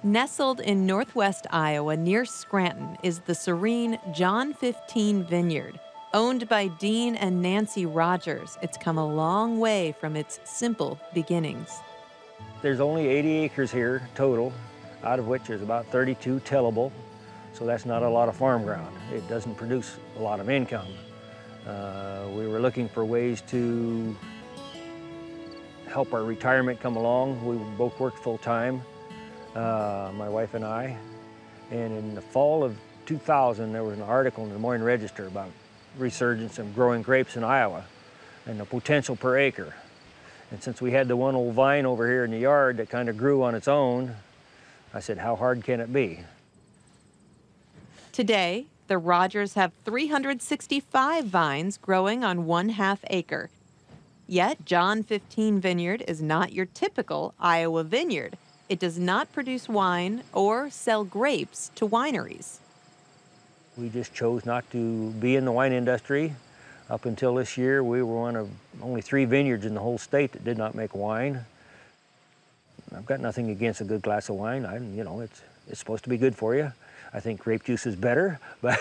Nestled in northwest Iowa near Scranton is the serene John 15 Vineyard. Owned by Dean and Nancy Rogers, it's come a long way from its simple beginnings. There's only 80 acres here total, out of which there's about 32 tillable, so that's not a lot of farm ground. It doesn't produce a lot of income. We were looking for ways to help our retirement come along. We both worked full-time, my wife and I, and in the fall of 2000 there was an article in the Des Moines Register about resurgence of growing grapes in Iowa and the potential per acre. And since we had the one old vine over here in the yard that kind of grew on its own, I said, how hard can it be? Today, the Rogers have 365 vines growing on 1/2 acre. Yet, John 15 Vineyard is not your typical Iowa vineyard. It does not produce wine or sell grapes to wineries. We just chose not to be in the wine industry. Up until this year, we were one of only 3 vineyards in the whole state that did not make wine. I've got nothing against a good glass of wine. You know, it's supposed to be good for you. I think grape juice is better, but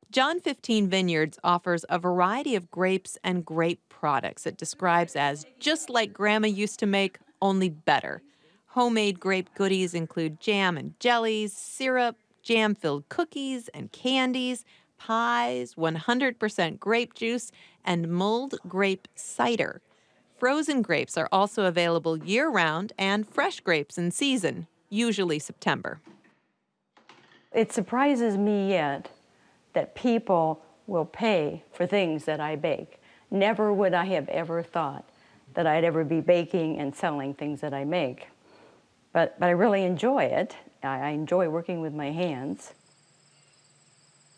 John 15 Vineyards offers a variety of grapes and grape products it describes as just like Grandma used to make, only better. Homemade grape goodies include jam and jellies, syrup, jam-filled cookies and candies, pies, 100% grape juice, and mulled grape cider. Frozen grapes are also available year-round and fresh grapes in season, usually September. It surprises me yet that people will pay for things that I bake. Never would I have ever thought that I'd ever be baking and selling things that I make. But I really enjoy it. I enjoy working with my hands.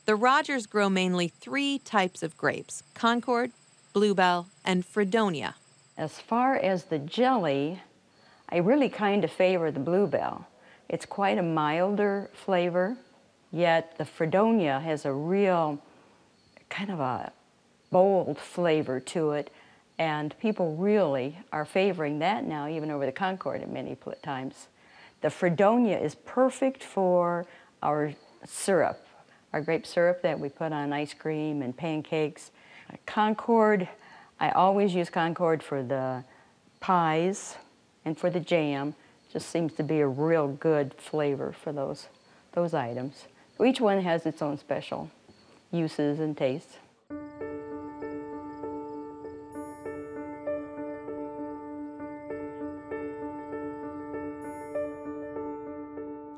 The Rogers grow mainly 3 types of grapes: Concord, Bluebell, and Fredonia. As far as the jelly, I really kind of favor the Bluebell. It's quite a milder flavor, yet the Fredonia has a real kind of a bold flavor to it, and people really are favoring that now, even over the Concord at many times. The Fredonia is perfect for our syrup, our grape syrup that we put on ice cream and pancakes. Concord, I always use Concord for the pies and for the jam. Just seems to be a real good flavor for those items. Each one has its own special uses and tastes.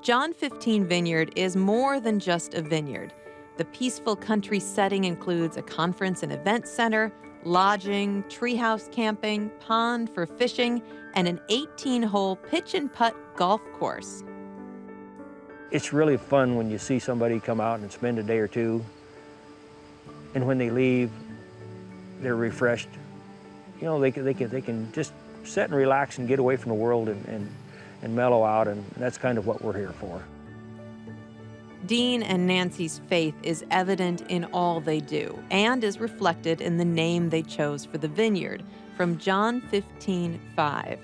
John 15 Vineyard is more than just a vineyard. The peaceful country setting includes a conference and event center, lodging, treehouse camping, pond for fishing, and an 18-hole pitch and putt golf course. it's really fun when you see somebody come out and spend a day or two, and when they leave, they're refreshed. You know, they can just sit and relax and get away from the world and mellow out, and that's kind of what we're here for. Dean and Nancy's faith is evident in all they do and is reflected in the name they chose for the vineyard, from John 15:5.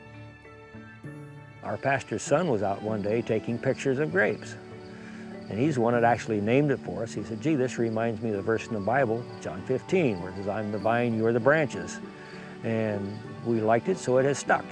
Our pastor's son was out one day taking pictures of grapes, and he's the one that actually named it for us. He said, gee, this reminds me of the verse in the Bible, John 15, where it says, I'm the vine, you're the branches. And we liked it, so it has stuck.